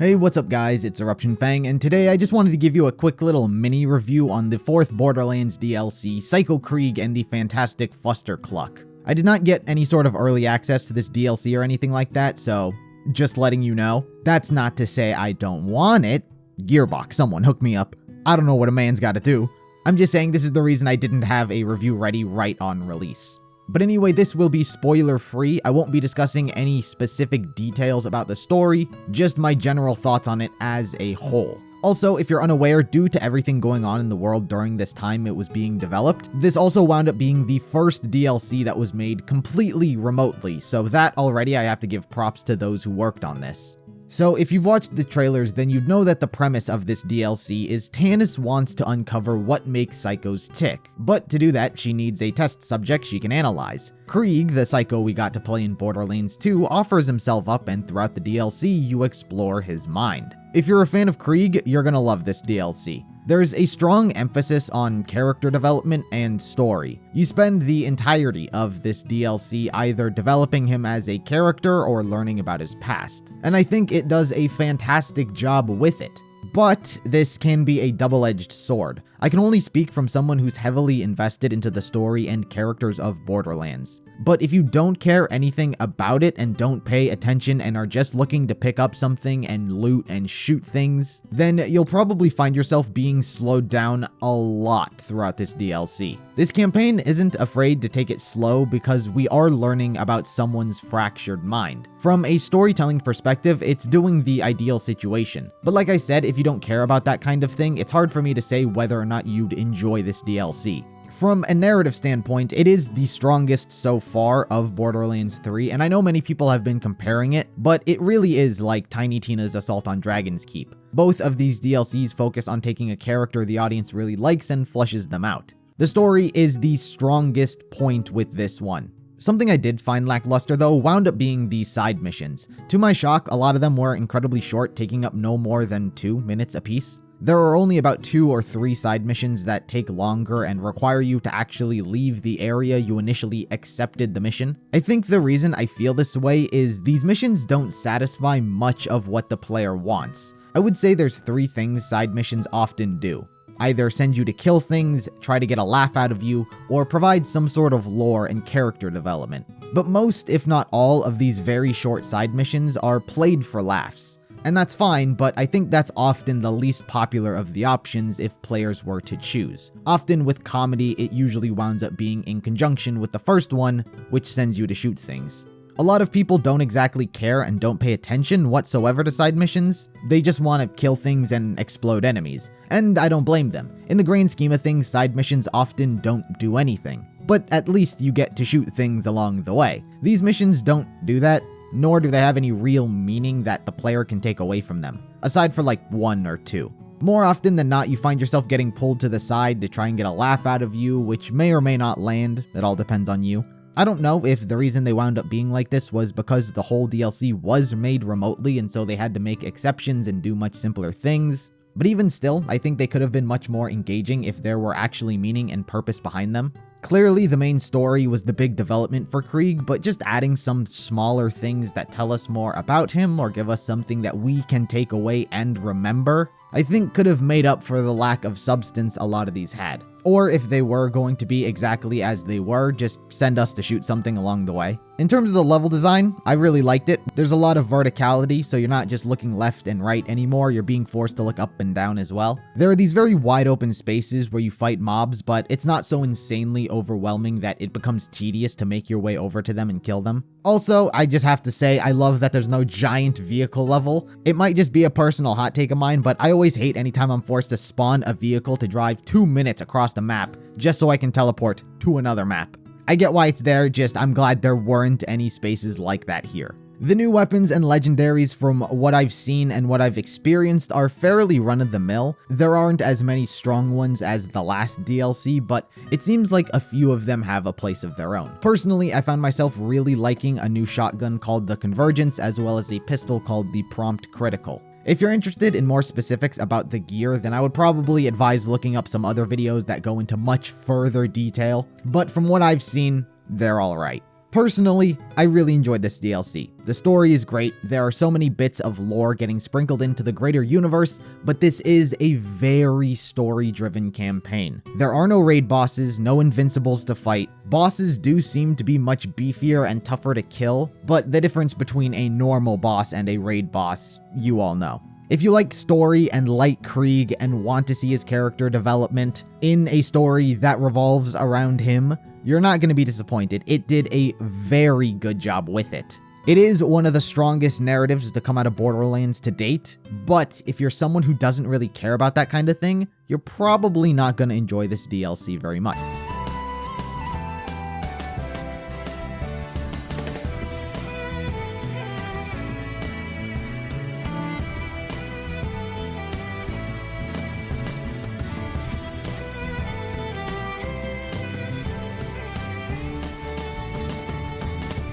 Hey, what's up guys, it's EruptionFang, and today I just wanted to give you a quick little mini review on the 4th Borderlands DLC, Psycho Krieg and the fantastic Fustercluck. I did not get any sort of early access to this DLC or anything like that, so just letting you know. That's not to say I don't want it. Gearbox, someone hook me up. I don't know what a man's gotta do. I'm just saying this is the reason I didn't have a review ready right on release. But anyway, this will be spoiler free. I won't be discussing any specific details about the story, just my general thoughts on it as a whole. Also, if you're unaware, due to everything going on in the world during this time it was being developed, this also wound up being the first DLC that was made completely remotely, so that already I have to give props to those who worked on this. So if you've watched the trailers, then you'd know that the premise of this DLC is Tannis wants to uncover what makes psychos tick, but to do that, she needs a test subject she can analyze. Krieg, the psycho we got to play in Borderlands 2, offers himself up, and throughout the DLC, you explore his mind. If you're a fan of Krieg, you're gonna love this DLC. There's a strong emphasis on character development and story. You spend the entirety of this DLC either developing him as a character or learning about his past, and I think it does a fantastic job with it. But this can be a double-edged sword. I can only speak from someone who's heavily invested into the story and characters of Borderlands. But if you don't care anything about it and don't pay attention and are just looking to pick up something and loot and shoot things, then you'll probably find yourself being slowed down a lot throughout this DLC. This campaign isn't afraid to take it slow because we are learning about someone's fractured mind. From a storytelling perspective, it's doing the ideal situation. But like I said, if you don't care about that kind of thing, it's hard for me to say whether or not you'd enjoy this DLC. From a narrative standpoint, it is the strongest so far of Borderlands 3, and I know many people have been comparing it, but it really is like Tiny Tina's Assault on Dragon's Keep. Both of these DLCs focus on taking a character the audience really likes and fleshes them out. The story is the strongest point with this one. Something I did find lackluster though wound up being the side missions. To my shock, a lot of them were incredibly short, taking up no more than 2 minutes apiece. There are only about 2 or 3 side missions that take longer and require you to actually leave the area you initially accepted the mission. I think the reason I feel this way is these missions don't satisfy much of what the player wants. I would say there's 3 things side missions often do. Either send you to kill things, try to get a laugh out of you, or provide some sort of lore and character development. But most, if not all, of these very short side missions are played for laughs. And that's fine, but I think that's often the least popular of the options if players were to choose. Often with comedy, it usually winds up being in conjunction with the first one, which sends you to shoot things. A lot of people don't exactly care and don't pay attention whatsoever to side missions. They just want to kill things and explode enemies, and I don't blame them. In the grand scheme of things, side missions often don't do anything, but at least you get to shoot things along the way. These missions don't do that, nor do they have any real meaning that the player can take away from them, aside for like 1 or 2. More often than not, you find yourself getting pulled to the side to try and get a laugh out of you, which may or may not land. It all depends on you. I don't know if the reason they wound up being like this was because the whole DLC was made remotely and so they had to make exceptions and do much simpler things. But even still, I think they could have been much more engaging if there were actually meaning and purpose behind them. Clearly, the main story was the big development for Krieg, but just adding some smaller things that tell us more about him or give us something that we can take away and remember, I think could have made up for the lack of substance a lot of these had. Or if they were going to be exactly as they were, just send us to shoot something along the way. In terms of the level design, I really liked it. There's a lot of verticality, so you're not just looking left and right anymore, you're being forced to look up and down as well. There are these very wide open spaces where you fight mobs, but it's not so insanely overwhelming that it becomes tedious to make your way over to them and kill them. Also, I just have to say, I love that there's no giant vehicle level. It might just be a personal hot take of mine, but I always hate anytime I'm forced to spawn a vehicle to drive 2 minutes across the map just so I can teleport to another map. I get why it's there, just I'm glad there weren't any spaces like that here. The new weapons and legendaries from what I've seen and what I've experienced are fairly run-of-the-mill. There aren't as many strong ones as the last DLC, but it seems like a few of them have a place of their own. Personally, I found myself really liking a new shotgun called the Convergence as well as a pistol called the Prompt Critical. If you're interested in more specifics about the gear, then I would probably advise looking up some other videos that go into much further detail, but from what I've seen, they're alright. Personally, I really enjoyed this DLC. The story is great, there are so many bits of lore getting sprinkled into the greater universe, but this is a very story-driven campaign. There are no raid bosses, no invincibles to fight. Bosses do seem to be much beefier and tougher to kill, but the difference between a normal boss and a raid boss, you all know. If you like story and like Krieg and want to see his character development in a story that revolves around him, you're not going to be disappointed. It did a very good job with it. It is one of the strongest narratives to come out of Borderlands to date, but if you're someone who doesn't really care about that kind of thing, you're probably not going to enjoy this DLC very much.